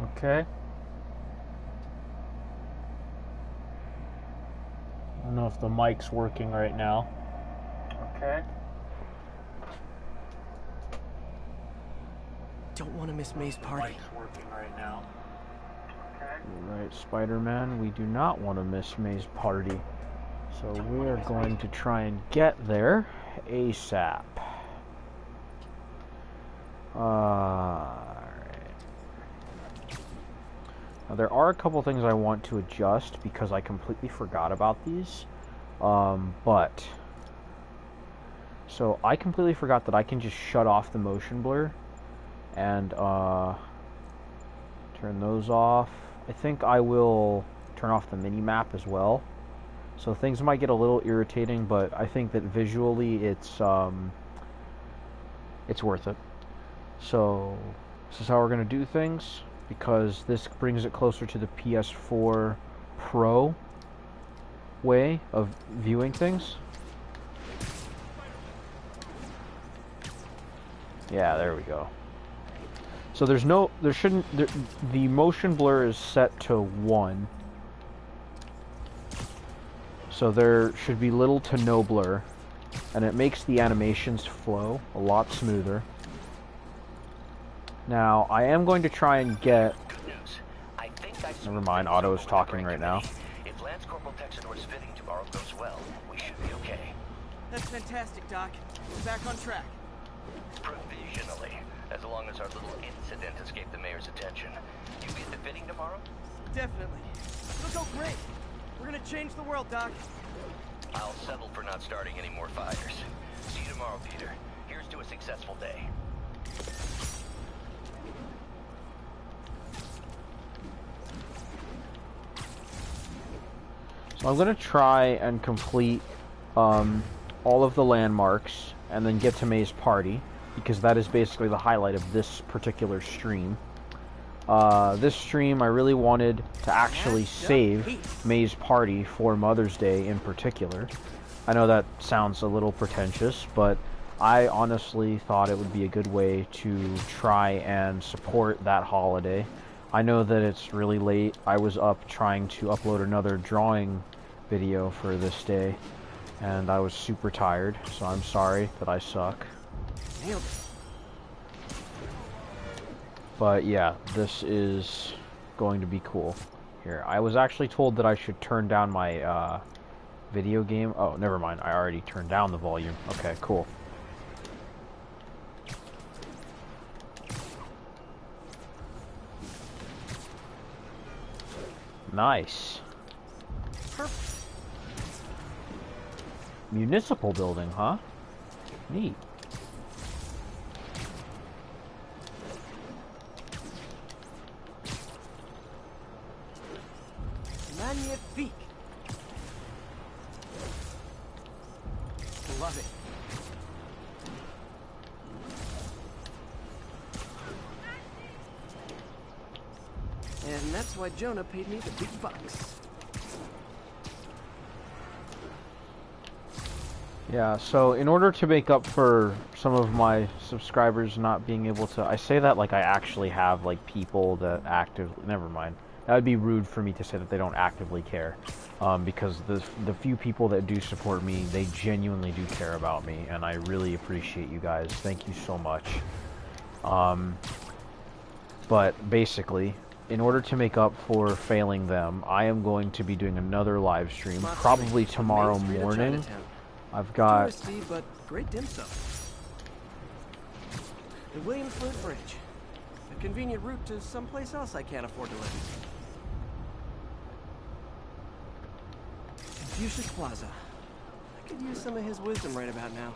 Okay. I don't know if the mic's working right now. Okay. Don't want to miss May's party. Mic's working right now. Okay. You're right, Spider-Man. We do not want to miss May's party. So we are going to try and get there ASAP. Alright. Now there are a couple things I want to adjust because I completely forgot about these. So I completely forgot that I can just shut off the motion blur and turn those off. I think I will turn off the mini-map as well. So things might get a little irritating, but I think that visually it's worth it. So this is how we're going to do things, because this brings it closer to the PS4 Pro way of viewing things. Yeah, there we go. So the motion blur is set to 1. So there should be little to no blur, and it makes the animations flow a lot smoother. Now, I am going to try and get... Never mind, Otto is talking right now. If Lance Corporal Texador's fitting tomorrow goes well, we should be okay. That's fantastic, Doc. We're back on track. Provisionally, as long as our little incident escaped the mayor's attention. You be at the fitting tomorrow? Definitely. It'll go great. We're gonna change the world, Doc. I'll settle for not starting any more fires. See you tomorrow, Peter. Here's to a successful day. So I'm going to try and complete all of the landmarks and then get to May's party, because that is basically the highlight of this particular stream. This stream, I really wanted to actually save May's party for Mother's Day in particular. I know that sounds a little pretentious, but I honestly thought it would be a good way to try and support that holiday. I know that it's really late. I was up trying to upload another drawing video for this day, and I was super tired, so I'm sorry that I suck. Nailed it. But yeah, this is going to be cool. Here, I was actually told that I should turn down my video game. Oh, never mind. I already turned down the volume. Okay, cool. Nice. Perfect. Municipal building, huh? Neat. Magnifique. Love it. And that's why Jonah paid me the big bucks. Yeah, so in order to make up for some of my subscribers not being able to... I say that like I actually have, like, people that actively... Never mind. That would be rude for me to say that they don't actively care. Because the few people that do support me, they genuinely do care about me, and I really appreciate you guys. Thank you so much. But basically, in order to make up for failing them, I am going to be doing another live stream, probably tomorrow morning. I've got... Touristy, but great dim sum. The Williamsburg Bridge. A convenient route to someplace else I can't afford to live. Confucius Plaza. I could use some of his wisdom right about now.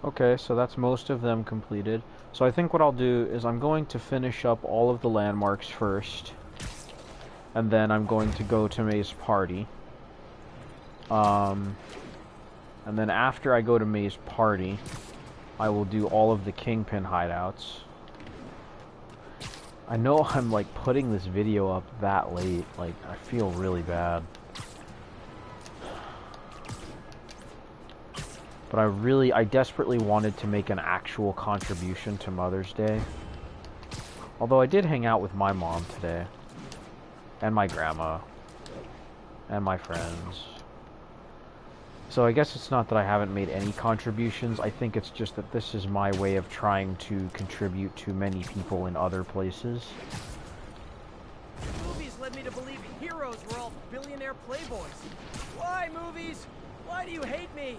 Okay, so that's most of them completed. So I think what I'll do is I'm going to finish up all of the landmarks first, and then I'm going to go to May's party. And then after I go to May's party, I will do all of the Kingpin hideouts. I know I'm like putting this video up that late, like I feel really bad. But I desperately wanted to make an actual contribution to Mother's Day. Although I did hang out with my mom today. And my grandma. And my friends. So I guess it's not that I haven't made any contributions, I think it's just that this is my way of trying to contribute to many people in other places. Movies led me to believe heroes were all billionaire playboys. Why, movies? Why do you hate me?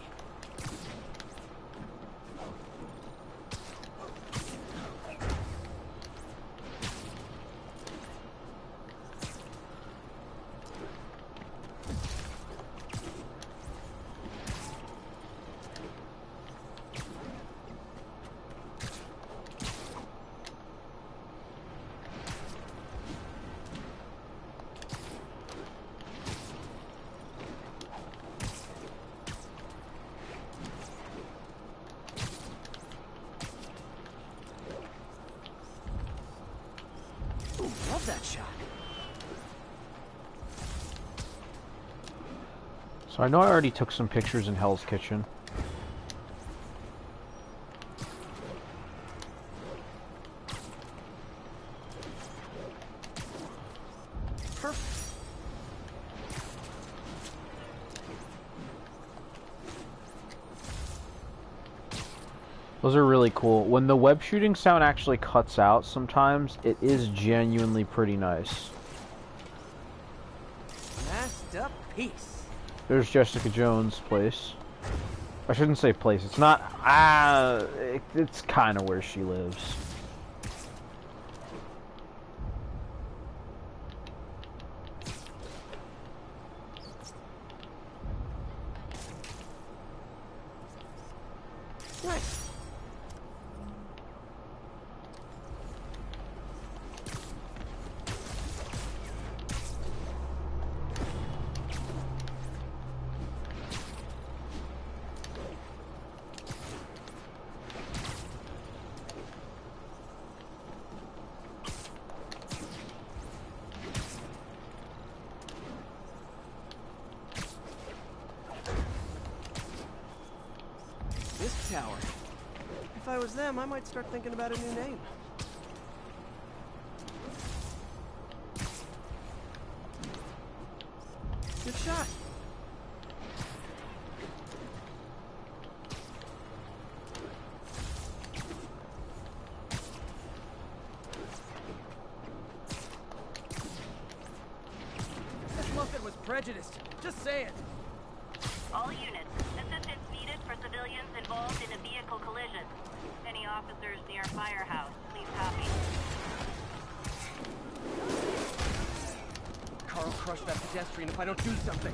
Love that shot. So I know I already took some pictures in Hell's Kitchen. Perfect. Those are really cool. When the web shooting sound actually cuts out sometimes, it is genuinely pretty nice. Masterpiece. There's Jessica Jones' place. I shouldn't say place, it's not, it's kind of where she lives. Nice. This tower. If I was them, I might start thinking about a new name. Good shot. This muffin was prejudiced. Just saying. All units, assistance needed for civilians involved in a vehicle collision. Any officers near Firehouse, please copy. Carl crushed that pedestrian if I don't do something.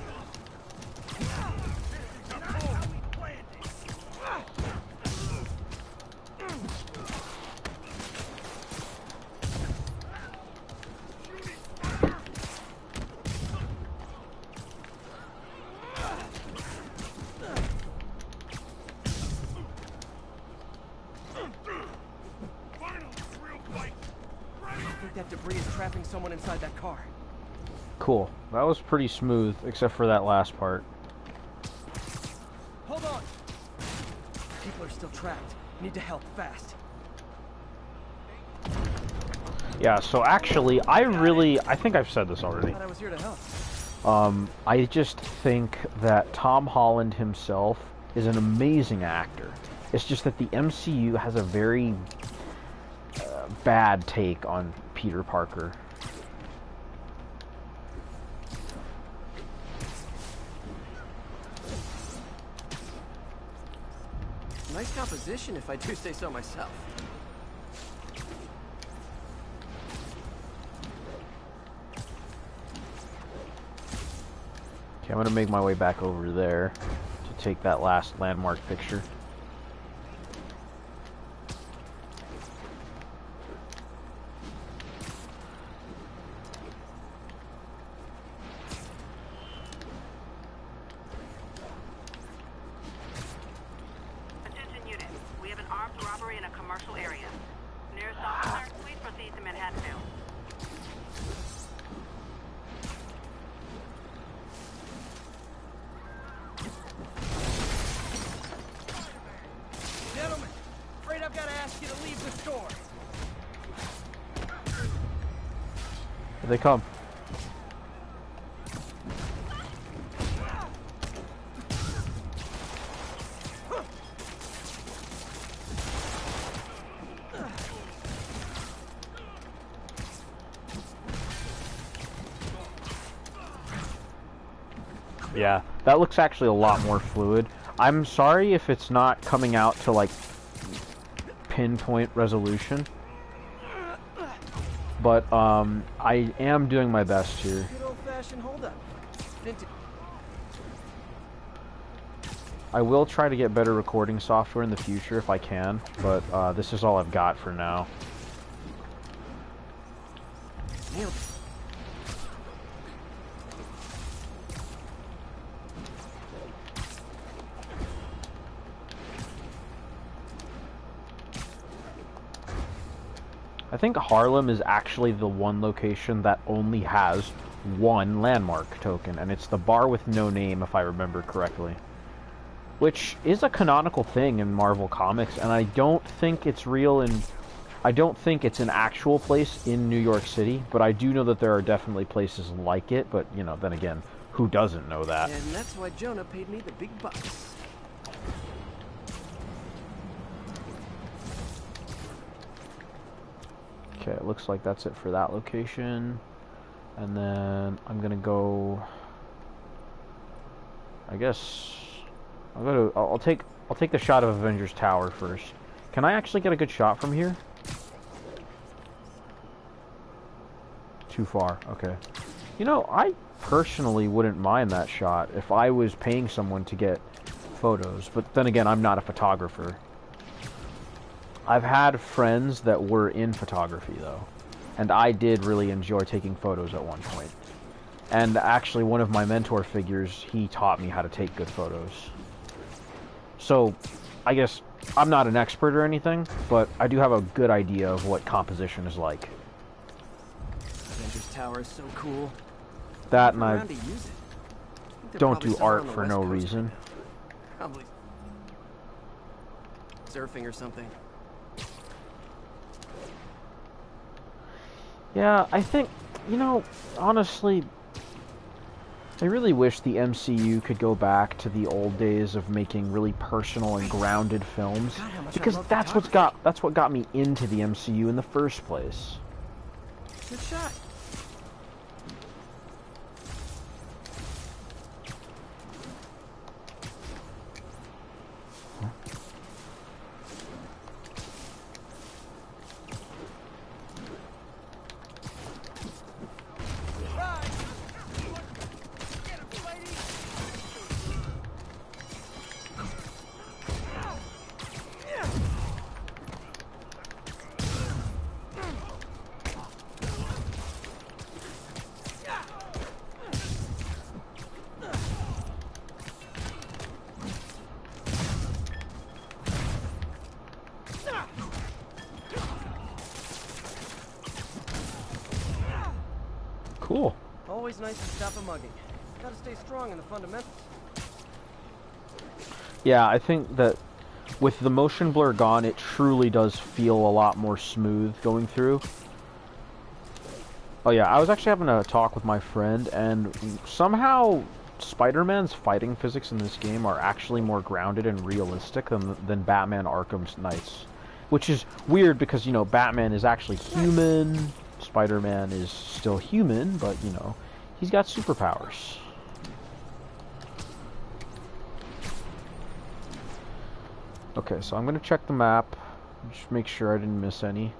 I think that debris is trapping someone inside that car. Cool. That was pretty smooth, except for that last part. Hold on! People are still trapped. Need to help fast. Yeah, so actually, I think I've said this already. Thought I was here to help. I just think that Tom Holland himself is an amazing actor. It's just that the MCU has a very bad take on Peter Parker. Nice composition, if I do say so myself. Okay, I'm gonna make my way back over there to take that last landmark picture. Attention units, we have an armed robbery in a commercial area. Nearest officer, please proceed to Manhattanville. Here they come. Yeah, that looks actually a lot more fluid. I'm sorry if it's not coming out to, like, pinpoint resolution. But, I am doing my best here. Good old-fashioned hold-up. I will try to get better recording software in the future if I can, but, this is all I've got for now. Nailed it. I think Harlem is actually the one location that only has one landmark token, and it's the bar with no name, if I remember correctly. Which is a canonical thing in Marvel Comics, and I don't think it's real in... I don't think it's an actual place in New York City, but I do know that there are definitely places like it, but, you know, then again, who doesn't know that? And that's why Jonah paid me the big bucks. Okay, it looks like that's it for that location. And then I'm gonna go... I guess... I'll take the shot of Avengers Tower first. Can I actually get a good shot from here? Too far, okay. You know, I personally wouldn't mind that shot if I was paying someone to get photos, but then again, I'm not a photographer. I've had friends that were in photography, though, and I did really enjoy taking photos at one point. And actually, one of my mentor figures, he taught me how to take good photos. So, I guess, I'm not an expert or anything, but I do have a good idea of what composition is like. Avengers Tower is so cool. That and I Around to use it. Think they're don't probably do somewhere art on the for West no Coast right reason. now. Probably surfing or something. Yeah, I think, you know, honestly, I really wish the MCU could go back to the old days of making really personal and grounded films, God, how much I because love that's what got me into the MCU in the first place. Good shot. Cool. Always nice to stop a mugging. Gotta stay strong in the fundamentals. Yeah, I think that with the motion blur gone, it truly does feel a lot more smooth going through. Oh yeah, I was actually having a talk with my friend, and somehow Spider-Man's fighting physics in this game are actually more grounded and realistic than Batman Arkham Knight's. Which is weird because, you know, Batman is actually human, Spider-Man is still human, but, you know, he's got superpowers. Okay, so I'm gonna check the map, just make sure I didn't miss any.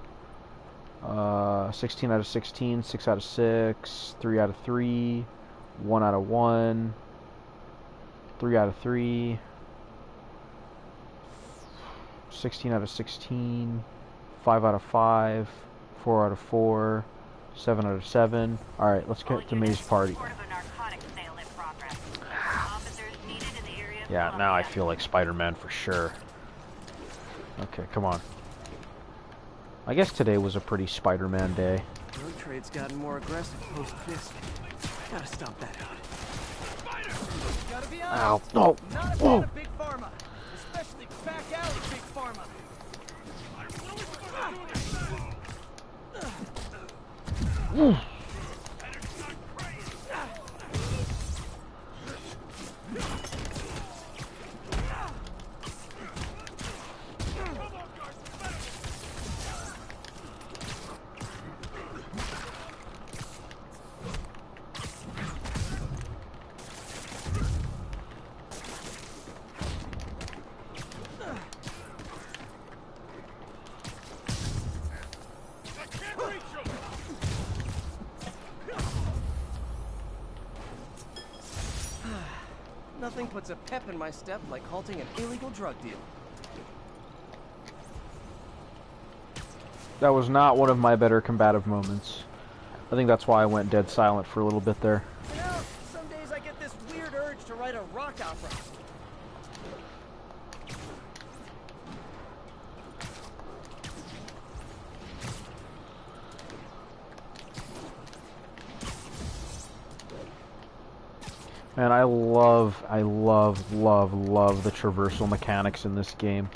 16 out of 16, 6 out of 6, 3 out of 3, 1 out of 1, 3 out of 3, 16 out of 16, 5 out of 5, 4 out of 4, 7 out of 7. Alright, let's get to May's party. Yeah, now I feel like Spider-Man for sure. Okay, come on. I guess today was a pretty Spider-Man day. Drug trade's gotten more aggressive post-Fisk. Gotta stomp that out. Gotta be honest. Ow, no. Not a fan of Big Pharma. Especially back alley Big Pharma. Nothing puts a pep in my step like halting an illegal drug deal. That was not one of my better combative moments. I think that's why I went dead silent for a little bit there. You know, some days I get this weird urge to write a rock opera. And I love the traversal mechanics in this game.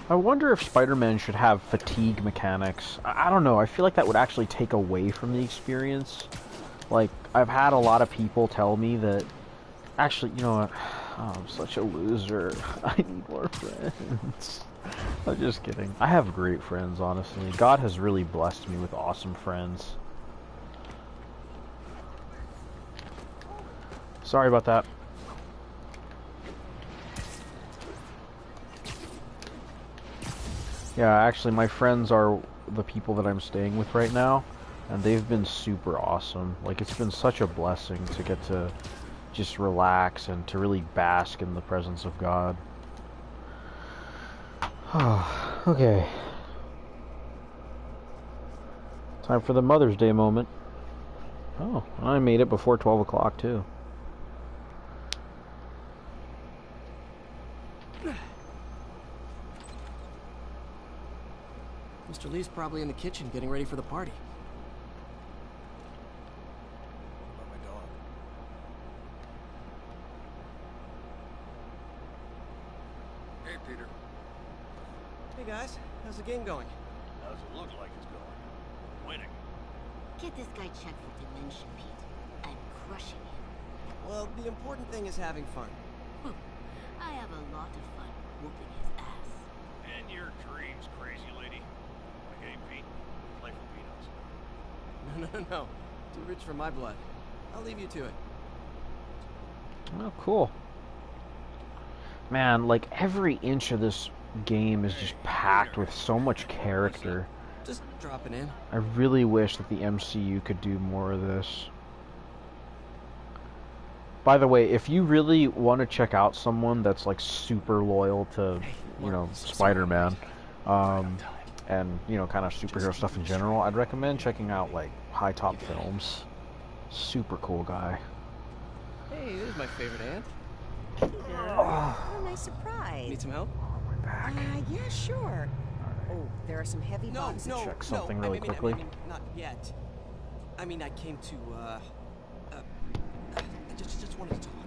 I wonder if Spider-Man should have fatigue mechanics. I don't know, I feel like that would actually take away from the experience. Like, I've had a lot of people tell me that... Actually, you know what? Oh, I'm such a loser. I need more friends. I'm just kidding. I have great friends, honestly. God has really blessed me with awesome friends. Sorry about that. Yeah, actually, my friends are the people that I'm staying with right now, and they've been super awesome. Like, it's been such a blessing to get to just relax and to really bask in the presence of God. Okay. Time for the Mother's Day moment. Oh, I made it before 12 o'clock, too. Mr. Lee's probably in the kitchen getting ready for the party. What about my dog? Hey, Peter. Hey guys, how's the game going? How's it look like it's going? Winning. Get this guy checked for dementia, Pete. I'm crushing him. Well, the important thing is having fun. I have a lot of fun whooping his ass. And your dreams, crazy lady. Like, hey, Pete, play for peanuts. No. Too rich for my blood. I'll leave you to it. Oh, cool. Man, like, every inch of this game is just packed with so much character. Just dropping in. I really wish that the MCU could do more of this. By the way, if you really want to check out someone that's like super loyal to, you know, Spider-Man, and, you know, kind of superhero stuff in general, I'd recommend checking out like High Top Films. Super cool guy. Hey, there's my favorite aunt. What a nice surprise. Need some help? Yeah, sure. Oh, there are some heavy boxes. No, check something no, really quickly. I mean, not yet. I mean, I came to, I just wanted to talk.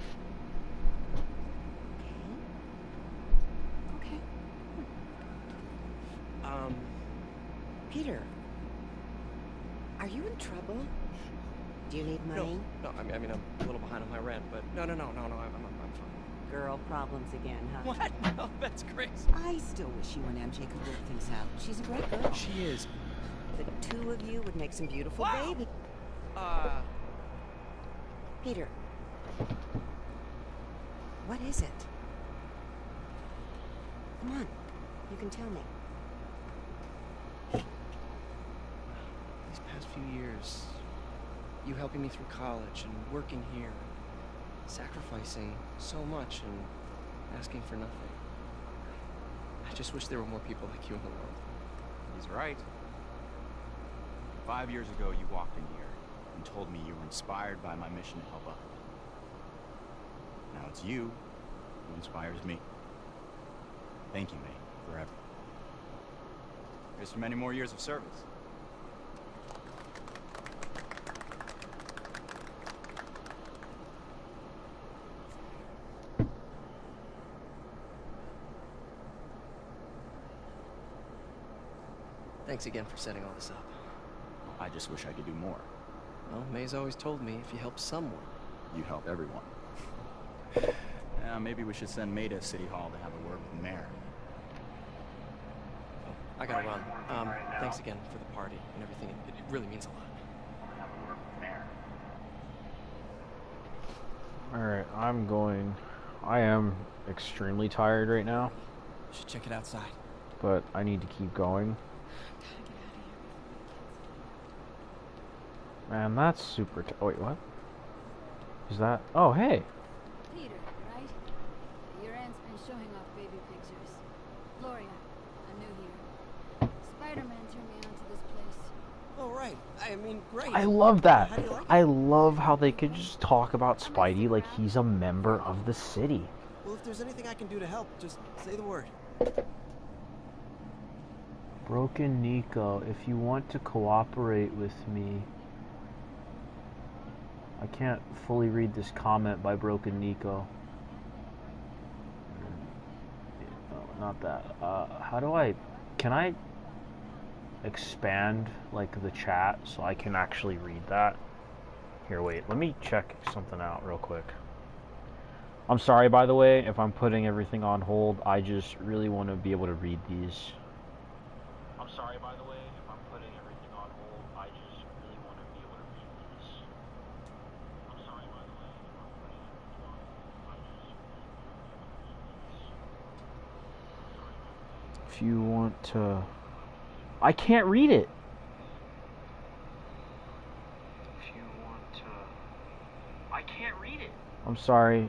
Okay. Peter, are you in trouble? Do you need money? No, I mean, I'm a little behind on my rent, but no, I'm fine. Girl problems again, huh? What? No, that's crazy. I still wish you and MJ could work things out. She's a great girl. She is. The two of you would make some beautiful baby. Peter, what is it? Come on, you can tell me. These past few years, you helping me through college and working here, sacrificing so much and asking for nothing. I just wish there were more people like you in the world. He's right. 5 years ago, you walked in here and told me you were inspired by my mission to help others. Now it's you who inspires me. Thank you, mate, forever. Here's for many more years of service. Thanks again for setting all this up. I just wish I could do more. Well, May's always told me if you help someone, You help everyone. Maybe we should send May to City Hall to have a word with the mayor. I gotta run. Thanks again for the party and everything. It really means a lot. Alright, I am extremely tired right now, Should check it outside. but I need to keep going. Man, that's super oh, wait, what? Is that? Oh, hey! Peter, right? Your aunt's been showing off baby pictures. Gloria, I'm new here. Spider-Man turned me onto this place. Oh, right. I mean, great. I love that! How do you like it? I love how they could just talk about Spidey like he's a member of the city. Well, if there's anything I can do to help, just say the word. Broken Nico, if you want to cooperate with me... I can't fully read this comment by Broken Nico. No, not that. How do I... Can I expand, like, the chat so I can actually read that? Here, wait. Let me check something out real quick. I'm sorry, by the way, if I'm putting everything on hold. I just really want to be able to read these. I'm sorry, by the way, if I'm putting everything on hold. I just really want to be able to read these. I'm sorry, by the way, if I'm putting everything on hold. I just if you want to... I can't read it. If you want to... I can't read it. I'm sorry,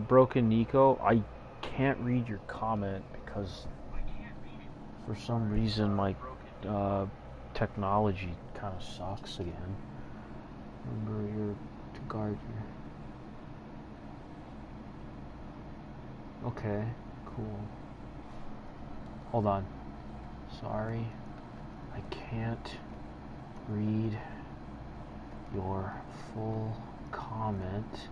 Broken Nico, I can't read your comment because for some reason my technology kind of sucks again. Remember, you're to guard your... Okay, cool. Hold on. Sorry, I can't read your full comment.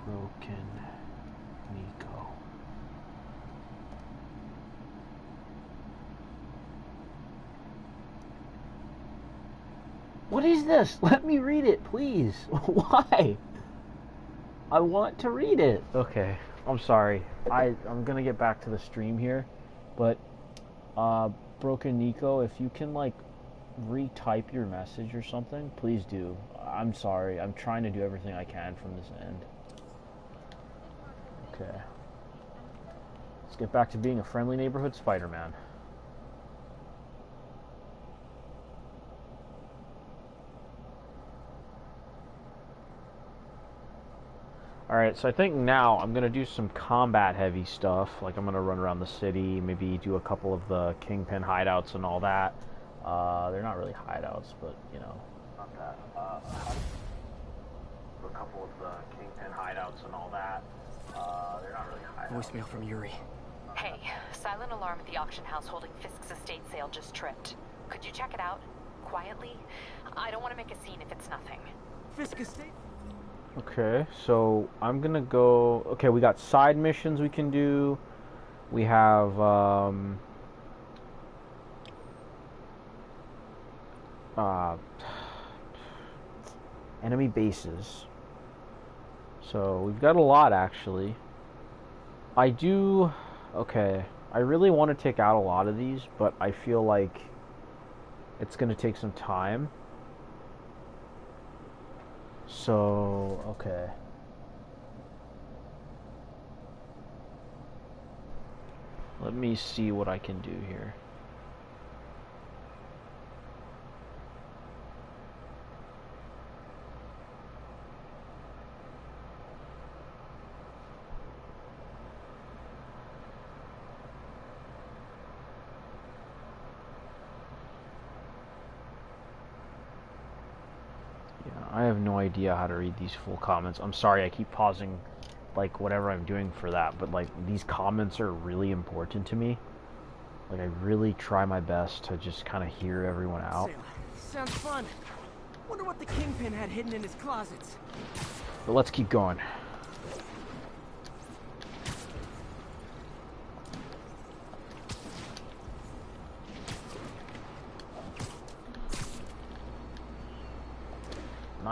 Broken Nico. What is this? Let me read it, please. Why? I want to read it. Okay, I'm sorry. I'm gonna get back to the stream here, but Broken Nico, if you can like retype your message or something, please do. I'm sorry. I'm trying to do everything I can from this end. Okay. Let's get back to being a friendly neighborhood Spider-Man. Alright, so I think now I'm going to do some combat heavy stuff. Like I'm going to run around the city, maybe do a couple of the Kingpin hideouts and all that. They're not really hideouts, but you know, not that. Do a couple of the Kingpin hideouts and all that. They're not really hideouts. Voicemail from Yuri. Hey, silent alarm at the auction house holding Fisk's estate sale just tripped. Could you check it out? Quietly? I don't want to make a scene if it's nothing. Fisk estate? Okay, so I'm gonna go... Okay, we got side missions we can do. We have, enemy bases. So, we've got a lot, actually. I do... Okay, I really want to take out a lot of these, but I feel like it's gonna take some time. So, okay. Let me see what I can do here. I have no idea how to read these full comments. I'm sorry, I keep pausing, like, whatever I'm doing for that, but, like, these comments are really important to me. Like, I really try my best to just kind of hear everyone out. Sounds fun. Wonder what the Kingpin had hidden in his closets. But let's keep going.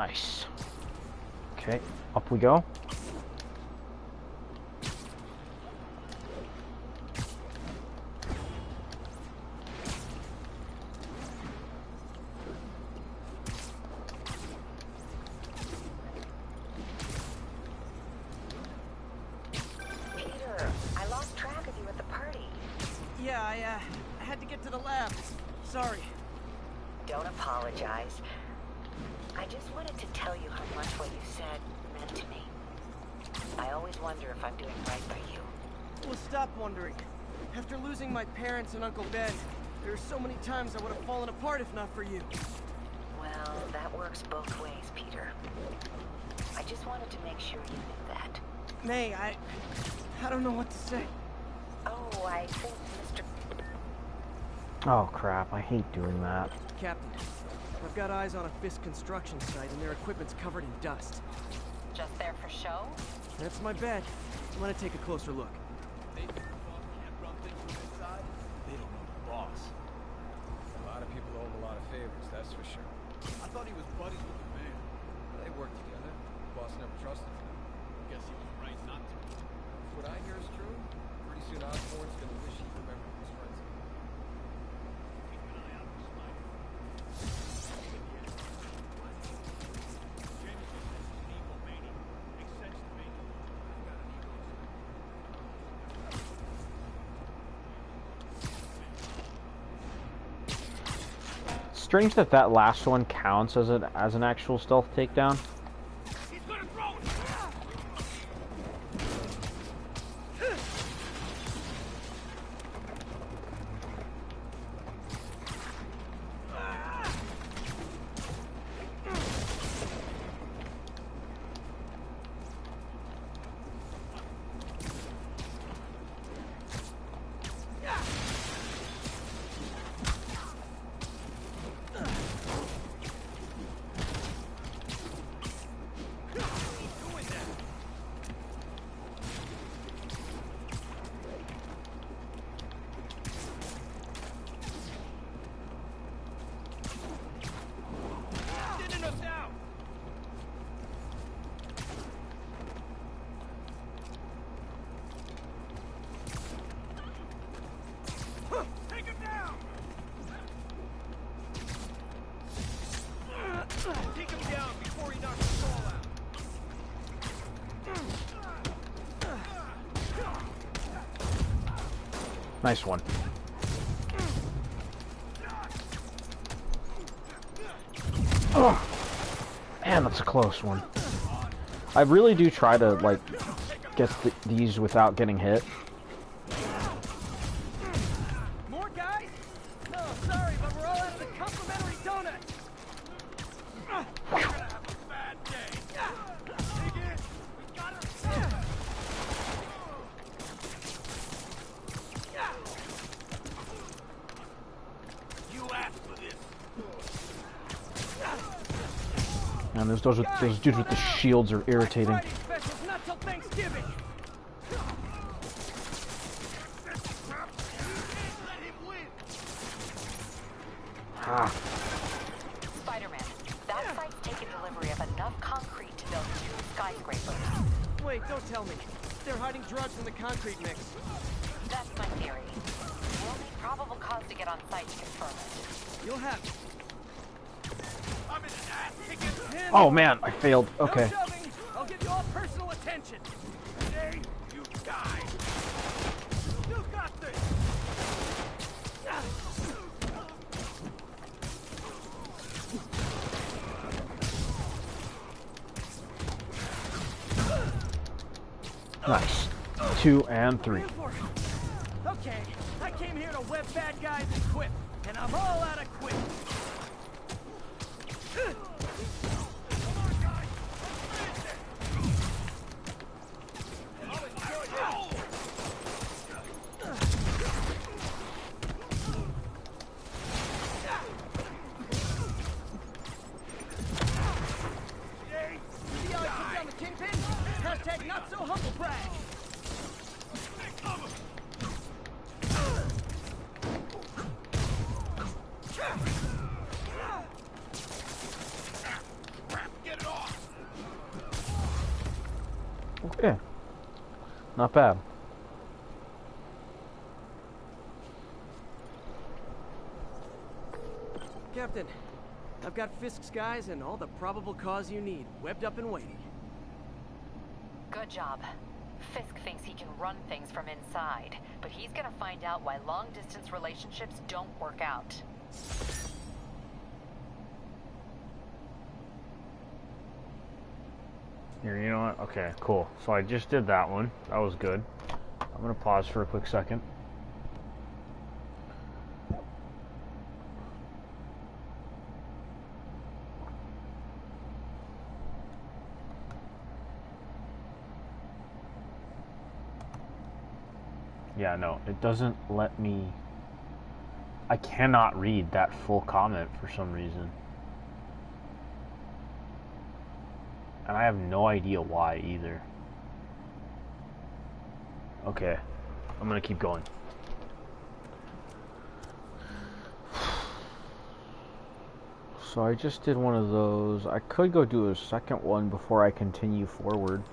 Nice. Okay, up we go. Peter, I lost track of you at the party. Yeah, I had to get to the lab. Sorry. Don't apologize. I just wanted to tell you how much what you said meant to me. I always wonder if I'm doing right by you. Well, stop wondering. After losing my parents and Uncle Ben, there are so many times I would have fallen apart if not for you. Well, that works both ways, Peter. I just wanted to make sure you knew that. May, I don't know what to say. Oh, I think Mr. Oh crap, I hate doing that. Captain, I've got eyes on a Fisk construction site and their equipment's covered in dust. Just there for show? That's my bet. I'm gonna take a closer look. They think the boss can't run things from inside? They don't know the boss. A lot of people owe him a lot of favors, that's for sure. I thought he was buddies with the mayor. They work together. The boss never trusted him. Guess he was right not to. If what I hear is true, pretty soon Osborn's gonna wish he remembered his friends again. Keep an eye out for Spider. Jameson says he's an evil maniac. Makes sense to me. I've got an ego. Strange that that last one counts as an actual stealth takedown. He's gonna throw it! Take him down before he knocks us all out. Nice one. Oh, man, that's a close one. I really do try to, like, get these without getting hit. More guys? Oh, sorry, but we're all out of the complimentary donuts. We're gonna have a bad day. Dig in. We got him. You asked for this. And those dudes with the shields are irritating. Friday specials not till Thanksgiving. Let him win. Ah. Spider-Man, that site's taken delivery of enough concrete to build 2 skyscrapers. Wait, don't tell me. They're hiding drugs in the concrete mix. That's my theory. We'll need probable cause to get on site to confirm it. You'll have it. I'm in an ass kicking. Oh man, I failed. Okay. No shoving. I'll give you all personal attention. Today, you die. You got this. Nice. 2 and 3. Okay, I came here to web bad guys and quit, and I'm all out of quit. See how I took down the kingpin? Hashtag not so humble brag. Not bad. Captain, I've got Fisk's guys and all the probable cause you need, webbed up and waiting. Good job. Fisk thinks he can run things from inside, but he's gonna find out why long-distance relationships don't work out. Here, you know what? Okay, cool. So I just did that one. That was good. I'm gonna pause for a quick second. Yeah, no, it doesn't let me... I cannot read that full comment for some reason. And I have no idea why either. Okay, I'm gonna keep going. So I just did one of those. I could go do a second one before I continue forward.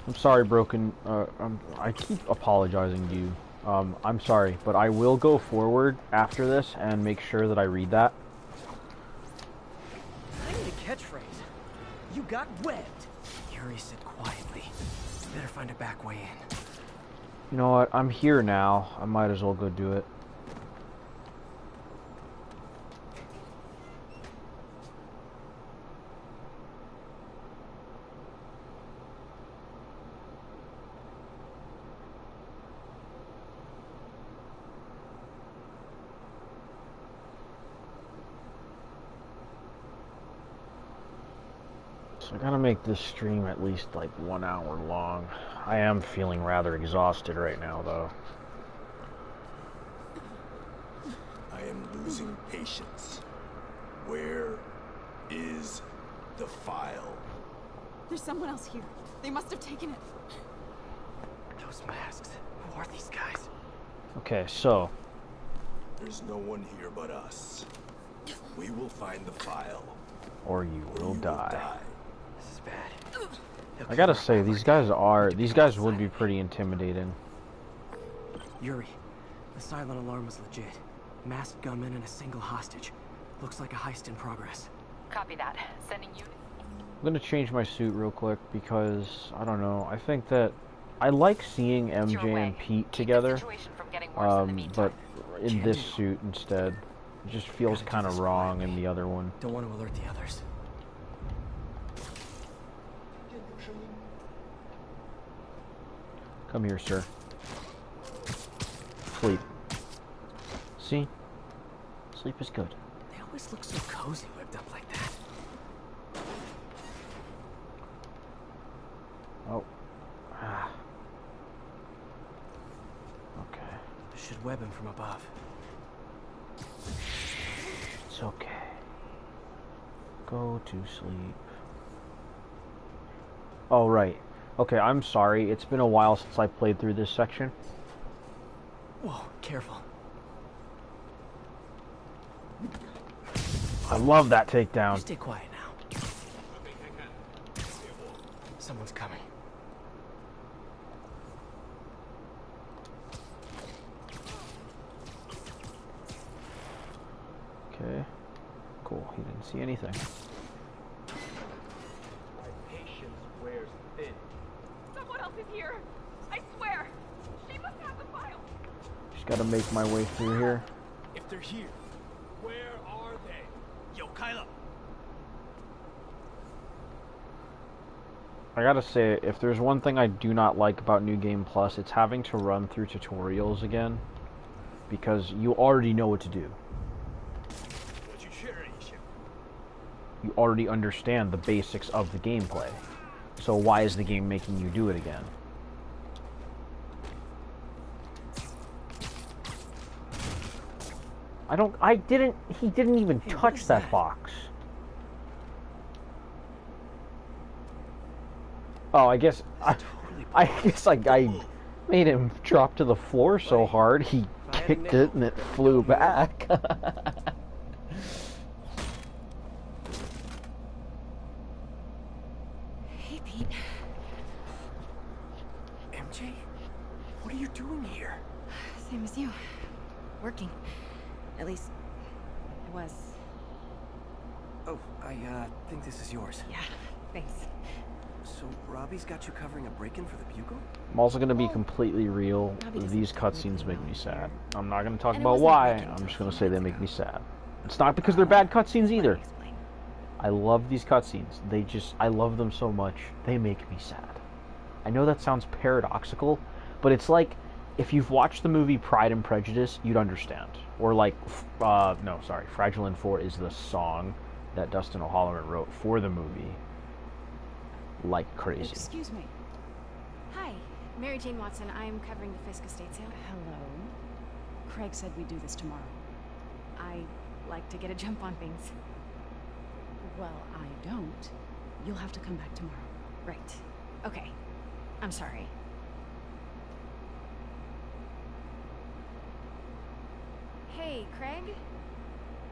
I'm sorry, Broken. I keep apologizing to you. I'm sorry, but I will go forward after this and make sure that I read that. I need a catchphrase. You got webbed. Yuri said quietly. Better find a back way in. You know what? I'm here now. I might as well go do it. So I gotta make this stream at least like 1 hour long. I am feeling rather exhausted right now, though. I am losing patience. Where is the file? There's someone else here. They must have taken it. Those masks. Who are these guys? Okay, so... There's no one here but us. We will find the file. Or you will die. This is bad. I gotta say, these guys would be pretty intimidating. Yuri, the silent alarm was legit. Masked gunmen and a single hostage. Looks like a heist in progress. Copy that. Sending you... I'm gonna change my suit real quick because, I don't know, I think that I like seeing MJ and Pete together, but in this suit instead. It just feels kind of wrong in the other one. Don't want to alert the others. Come here, sir. Sleep. See? Sleep is good. They always look so cozy whipped up like that. Oh. Ah. Okay. Should web him from above. It's okay. Go to sleep. Oh, right. Okay, I'm sorry. It's been a while since I played through this section. Whoa, careful. I love that takedown. You stay quiet now. Someone's coming. Okay. Cool. He didn't see anything. Someone else is here. I swear. She must have the file. Just gotta make my way through here. If they're here, where are they? Yo, Kylo. I gotta say, if there's one thing I do not like about New Game Plus, it's having to run through tutorials again. Because you already know what to do. You already understand the basics of the gameplay. So why is the game making you do it again? He didn't even touch that box. Oh, I guess, I made him drop to the floor so hard he kicked it and it flew back. Hey, Pete. MJ? What are you doing here? Same as you. Working. At least, I was. Oh, I think this is yours. Yeah, thanks. So, Robbie's got you covering a break-in for the Bugle? I'm also going to be completely real. These cutscenes make me sad. I'm not going to talk about why. I'm just going to say they make me sad. It's not because they're bad cutscenes either. I love these cutscenes. I love them so much. They make me sad. I know that sounds paradoxical, but it's like, if you've watched the movie Pride and Prejudice, you'd understand. Or like, no, sorry, Fragile and 4 is the song that Dustin O'Halloran wrote for the movie. Like crazy. Excuse me. Hi, Mary Jane Watson. I'm covering the Fisk estate sale. Hello. Craig said we'd do this tomorrow. I like to get a jump on things. Well, I don't. You'll have to come back tomorrow. Right. Okay. I'm sorry. Hey, Craig?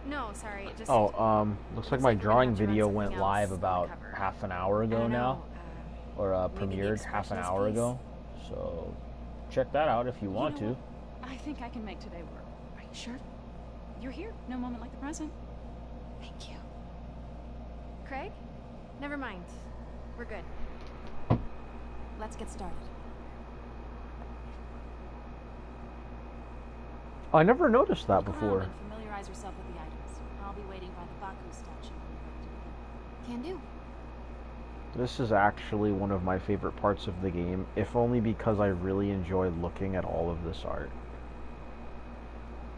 No, sorry, it just... Looks like my drawing video went live about half an hour ago now. Or premiered half an hour ago. So, check that out if you want to. I think I can make today work. Are you sure? You're here. No moment like the present. Thank you. Craig? Never mind. We're good. Let's get started. I never noticed that before. And familiarize yourself with the items. I'll be waiting by the Baku statue. Can do. This is actually one of my favorite parts of the game, if only because I really enjoy looking at all of this art.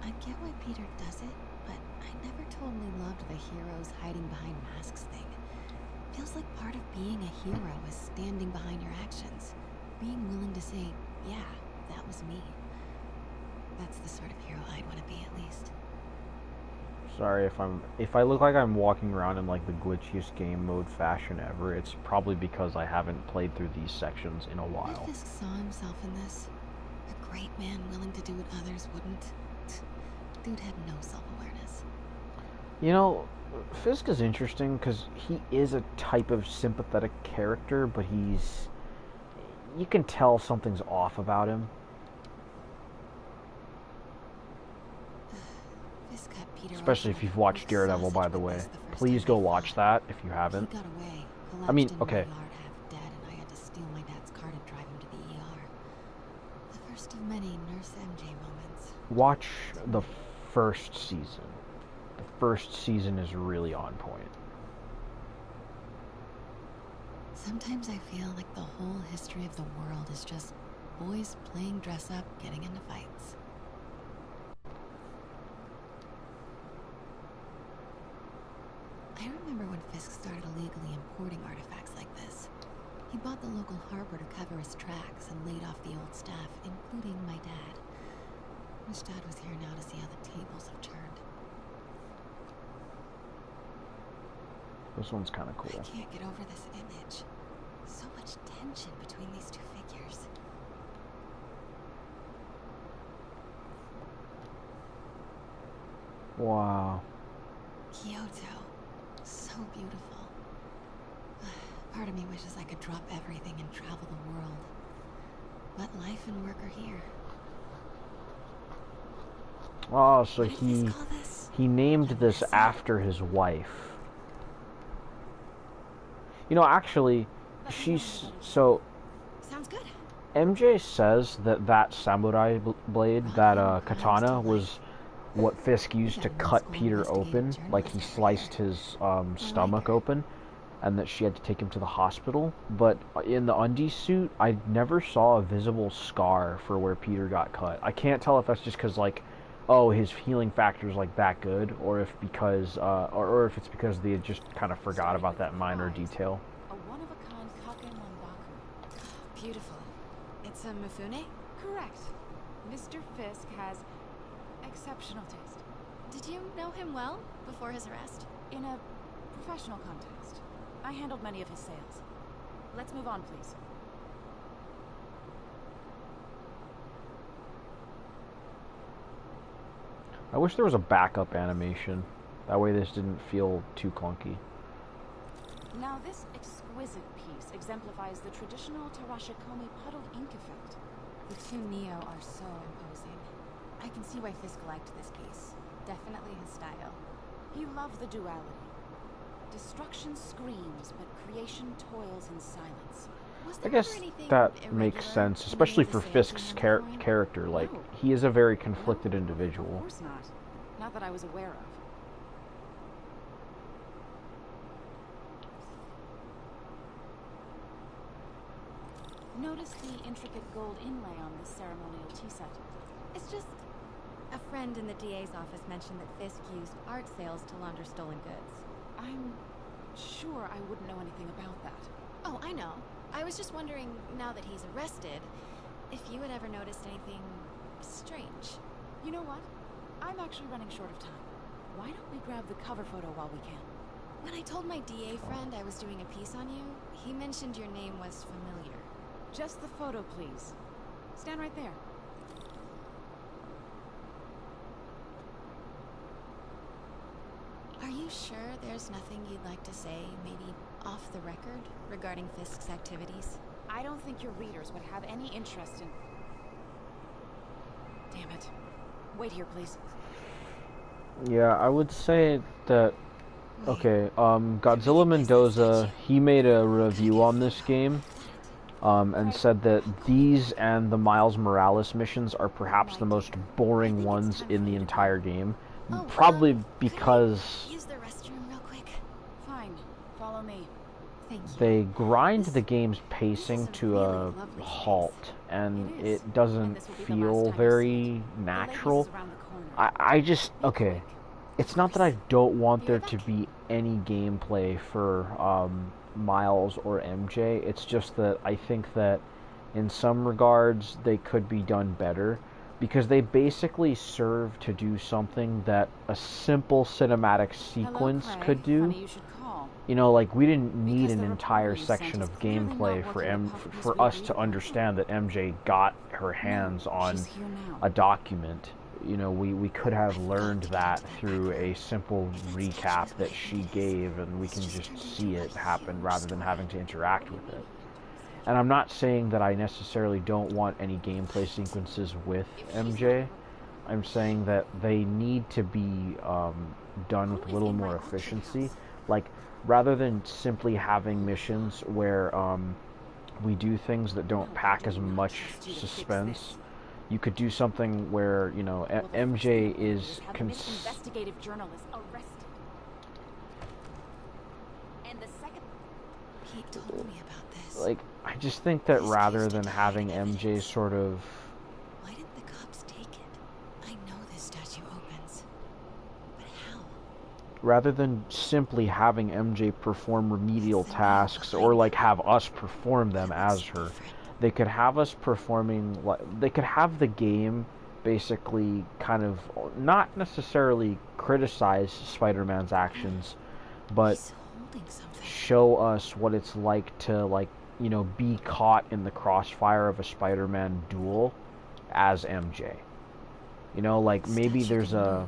I get why Peter does it, but I never totally loved the heroes hiding behind masks thing. Feels like part of being a hero is standing behind your actions. Being willing to say, yeah, that was me. That's the sort of hero I'd want to be, at least. Sorry if I look like I'm walking around in like the glitchiest game mode fashion ever, it's probably because I haven't played through these sections in a while. Fisk saw himself in this. A great man willing to do what others wouldn't. Dude had no self-awareness. You know, Fisk is interesting because he is a type of sympathetic character, but you can tell something's off about him. Especially if you've watched Daredevil, by the way. Please go watch that if you haven't. I mean, okay. I had to steal my dad's car to drive him to the ER. The first of many Nurse MJ moments. Watch the first season. The first season is really on point. Sometimes I feel like the whole history of the world is just boys playing dress up, getting into fights. I remember when Fisk started illegally importing artifacts like this. He bought the local harbor to cover his tracks and laid off the old staff, including my dad. Wish Dad was here now to see how the tables have turned. This one's kind of cool. I can't get over this image. So much tension between these two figures. Wow. Kyoto. So beautiful. Part of me wishes I could drop everything and travel the world. But life and work are here. Oh, so he named this after his wife. You know, actually, so sounds good. MJ says that samurai blade, that katana, was what Fisk used to cut Peter open, like he sliced his stomach open, and that she had to take him to the hospital. But in the undie suit, I never saw a visible scar for where Peter got cut. I can't tell if that's just because, like, oh, his healing factor's like that good, or if because, or if it's because they just kind of forgot about that minor detail. A one-of-a-kind Kake Monbaku. Beautiful. It's a Mifune? Correct. Mr. Fisk has exceptional taste. Did you know him well before his arrest? In a professional context. I handled many of his sales. Let's move on, please. I wish there was a backup animation. That way this didn't feel too clunky. Now this exquisite piece exemplifies the traditional Tarashikomi puddled ink effect. The two Neo are so imposing. I can see why Fisk liked this piece. Definitely his style. He loved the duality. Destruction screams, but creation toils in silence. I guess that makes sense, especially for Fisk's character. Like, he is a very conflicted individual. Of course not. Not that I was aware of. Notice the intricate gold inlay on this ceremonial tea set. It's just... A friend in the DA's office mentioned that Fisk used art sales to launder stolen goods. I'm sure I wouldn't know anything about that. Oh, I know. I was just wondering, now that he's arrested, if you had ever noticed anything strange. You know what? I'm actually running short of time. Why don't we grab the cover photo while we can? When I told my DA friend I was doing a piece on you, he mentioned your name was familiar. Just the photo, please. Stand right there. Are you sure there's nothing you'd like to say, maybe off the record, regarding Fisk's activities? I don't think your readers would have any interest in... Damn it. Wait here, please. Yeah, I would say that... Okay, Godzilla Mendoza, he made a review on this game, and said that these and the Miles Morales missions are perhaps the most boring ones in the entire game. Probably because... Use the restroom real quick. Fine. Follow me. Thank you. They grind the game's pacing to a halt, and it doesn't feel very natural. I just... Okay. It's not that I don't want there to be any gameplay for Miles or MJ. It's just that I think that in some regards they could be done better, because they basically serve to do something that a simple cinematic sequence could do. You know, like, we didn't need an entire section of gameplay for us to understand that MJ got her hands on a document. You know, we could have learned that through a simple recap that she gave, and we can just see it happen rather than having to interact with it. And I'm not saying that I necessarily don't want any gameplay sequences with MJ. I'm saying that they need to be done with a little more efficiency. Like, rather than simply having missions where we do things that don't pack as much suspense, you could do something where, you know, MJ is... investigative journalist arrested. And the second... Pete told me about this. Like, I just think that rather than having MJ sort of... Why didn't the cops take it? I know this statue opens. But how? Rather than simply having MJ perform remedial tasks, or, like, have us perform them as her, they could have us performing... They could have the game basically kind of not necessarily criticize Spider-Man's actions, but show us what it's like to, like, you know, be caught in the crossfire of a Spider-Man duel as MJ. You know, like, maybe there's a...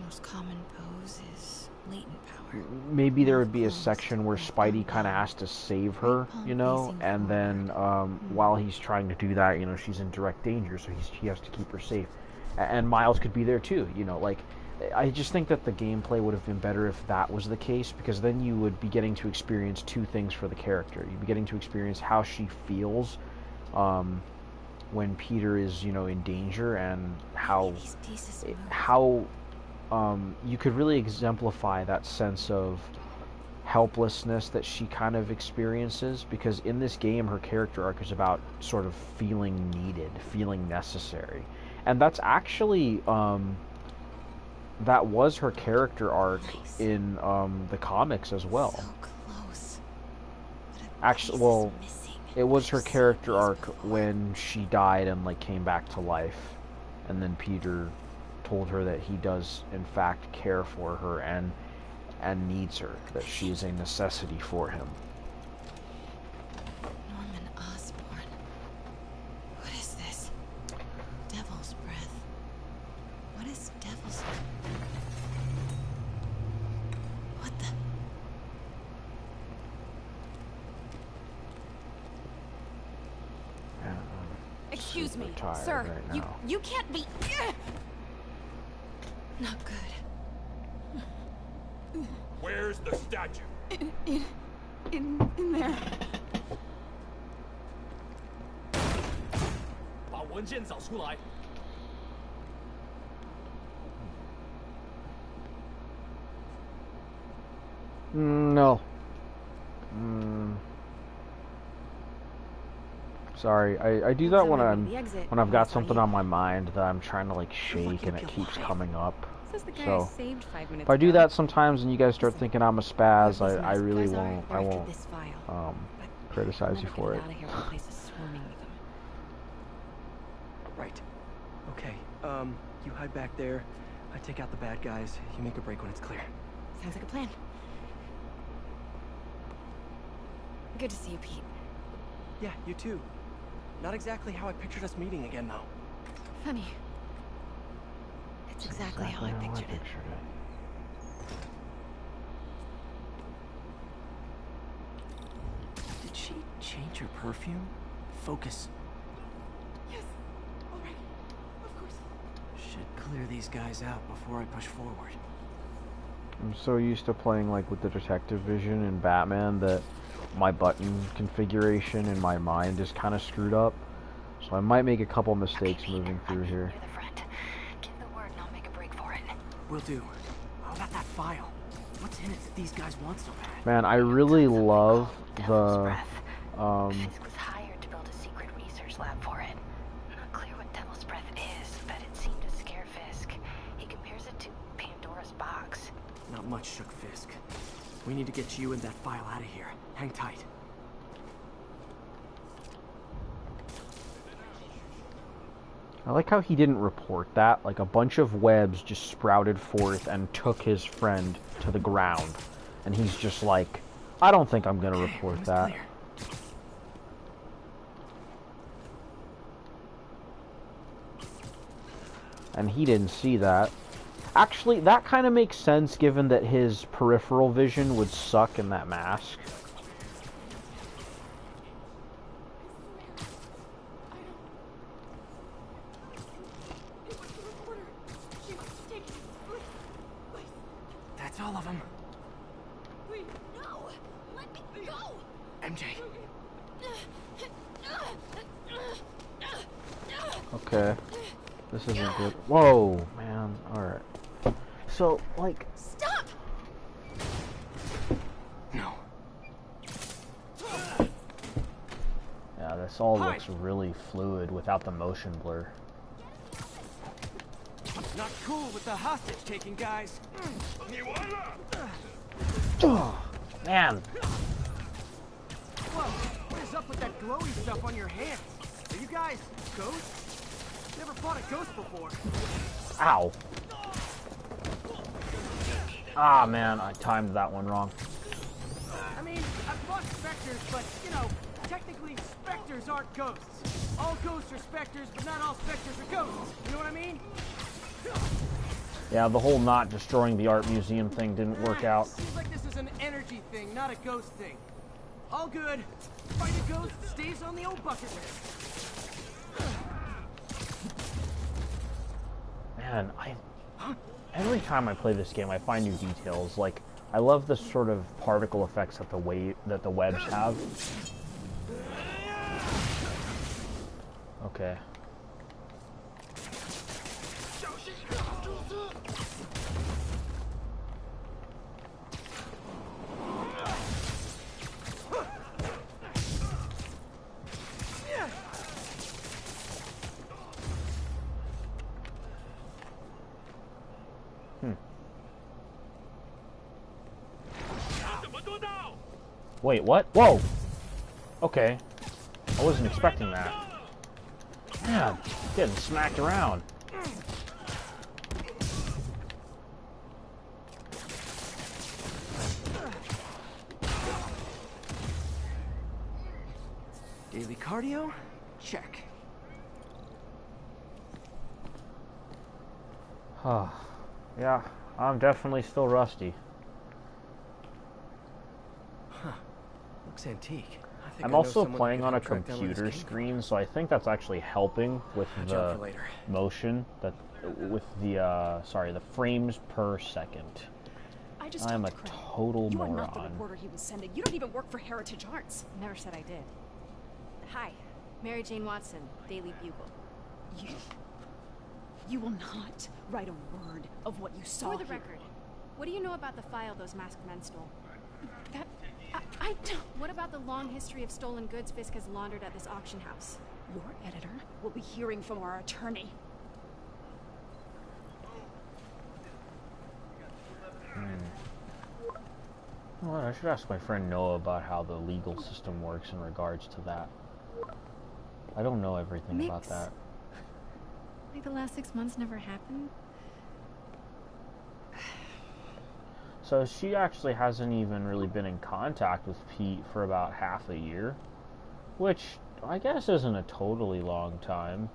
Most common pose is latent power. Maybe there would be a section where Spidey kind of has to save her, you know, and then while he's trying to do that, you know, she's in direct danger, so he has to keep her safe. And Miles could be there too, you know, like... I just think that the gameplay would have been better if that was the case, because then you would be getting to experience two things for the character. You'd be getting to experience how she feels when Peter is, you know, in danger, and how you could really exemplify that sense of helplessness that she kind of experiences, because in this game her character arc is about sort of feeling needed, feeling necessary. And that's actually... that was her character arc in the comics as well. So close. Actually, well, it was her character arc when she died and, like, came back to life, and then Peter told her that he does in fact care for her and needs her, that she is a necessity for him. Norman Osborn. What is this? Devil's breath. What is devil's tunnels. What the? Yeah, Excuse me, tired sir. right now. You can't be. Not good. Where's the statue? In there. 把文件找出来。 No. Sorry, I do that when I've got something on my mind that I'm trying to like shake and it keeps coming up. So if I do that sometimes and you guys start thinking I'm a spaz, I really won't criticize you for it. Right. Okay. You hide back there. I take out the bad guys. You make a break when it's clear. Sounds like a plan. Good to see you, Pete. Yeah, you too. Not exactly how I pictured us meeting again, though. Funny. It's exactly how I pictured it. Did she change her perfume? Focus. Yes. All right. Of course. Should clear these guys out before I push forward. I'm so used to playing like with the detective vision in Batman that my button configuration in my mind is kind of screwed up. So I might make a couple mistakes moving through here. Give the word and I'll make a break for it. Will do. How about that file? What's in it that these guys want so bad? Man, I really love the Fisk was hired to build a secret research lab for it. Not clear what Devil's Breath is, but it seemed to scare Fisk. He compares it to Pandora's box. Not much shook Fisk. We need to get you and that file out of here. Hang tight. I like how he didn't report that. Like a bunch of webs just sprouted forth and took his friend to the ground. And he's just like, I don't think I'm gonna report that. Clear. And he didn't see that. Actually, that kind of makes sense given that his peripheral vision would suck in that mask. That's all of them. Wait, no! Let me go! MJ. Okay. This isn't good. Whoa, man. Alright. So, like... Stop! No. Yeah, this all looks really fluid without the motion blur. Not cool with the hostage taking, guys. Man. Whoa, what is up with that glowy stuff on your hands? Are you guys ghosts? Never fought a ghost before. Ow. Ah, man, I timed that one wrong. I mean, I've fought specters, but, you know, technically specters aren't ghosts. All ghosts are specters, but not all specters are ghosts. You know what I mean? Yeah, the whole not destroying the art museum thing didn't work out. Seems like this is an energy thing, not a ghost thing. All good. Fight a ghost stays on the old bucket list. Man, every time I play this game, I find new details. Like, I love the sort of particle effects that the webs have. Okay. Wait, what? Whoa! Okay. I wasn't expecting that. Man, getting smacked around. Daily cardio? Check. Yeah, I'm definitely still rusty. Huh. Looks antique. I'm also playing on a computer screen, so I think that's actually helping with the motion, with the, sorry, the frames per second. I'm a total moron. You are not the reporter he was sending. You don't even work for Heritage Arts. Never said I did. Hi, Mary Jane Watson, Daily Bugle. You will not write a word of what you saw. For the record, what do you know about the file those masked men stole? I don't. What about the long history of stolen goods Fisk has laundered at this auction house? Your editor will be hearing from our attorney. Well, I should ask my friend Noah about how the legal system works in regards to that. I don't know everything about that. Like the last 6 months never happened? So she actually hasn't even really been in contact with Pete for about half a year, which I guess isn't a totally long time.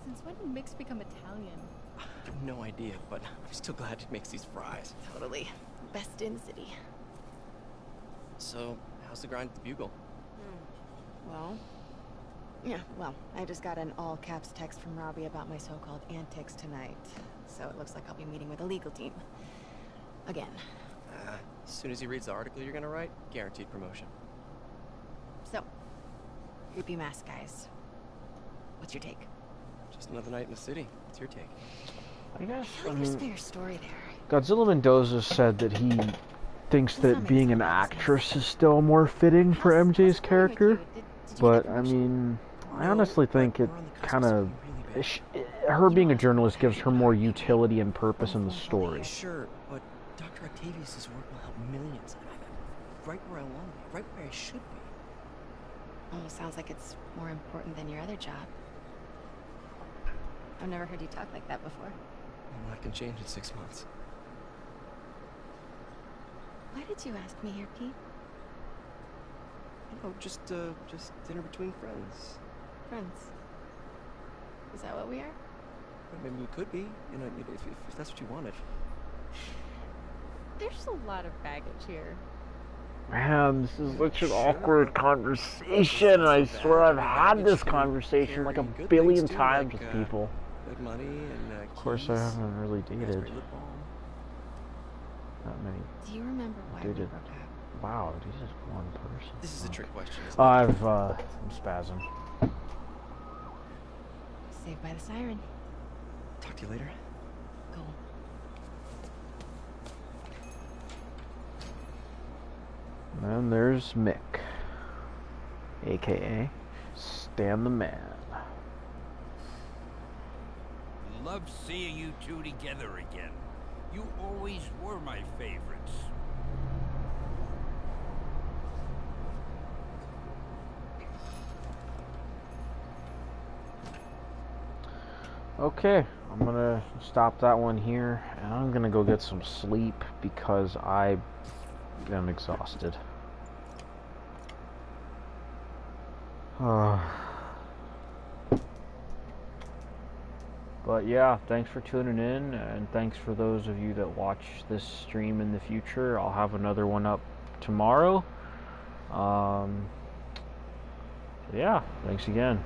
Since when did Mix become Italian? I have no idea, but I'm still glad he makes these fries. Totally. Best in the city. So, how's the grind at the Bugle? Well, I just got an all-caps text from Robbie about my so-called antics tonight. So it looks like I'll be meeting with a legal team. Again. As soon as he reads the article you're gonna write, guaranteed promotion. So, creepy mask guys. What's your take? Just another night in the city. What's your take? I guess, I feel like there's a fair story there. Godzilla Mendoza said that he thinks that being an actress is still more fitting for MJ's character, but I mean, I honestly think it kind of, her being a journalist gives her more utility and purpose in the story. Sure, but Dr. Octavius' work will help millions. I'm right where I want to be, right where I should be. Almost sounds like it's more important than your other job. I've never heard you talk like that before. A lot can change in 6 months. Why did you ask me here, Pete? Oh, just dinner between friends. Friends. Is that what we are? Maybe we could be, you know, if that's what you wanted. There's a lot of baggage here. Man, this is such an awkward conversation, and I swear I've had this conversation like a billion times with people. Good money and of course, I haven't really dated that many. Do you remember why we broke up? Wow, he's just one person. This is a trick question. I'm spazzing. Saved by the siren. Talk to you later. Go. And there's Mick, aka Stan the Man. Love seeing you two together again. You always were my favorites. Okay, I'm gonna stop that one here, and I'm gonna go get some sleep because I am exhausted. But yeah, thanks for tuning in, and thanks for those of you that watch this stream in the future. I'll have another one up tomorrow. So yeah, thanks again.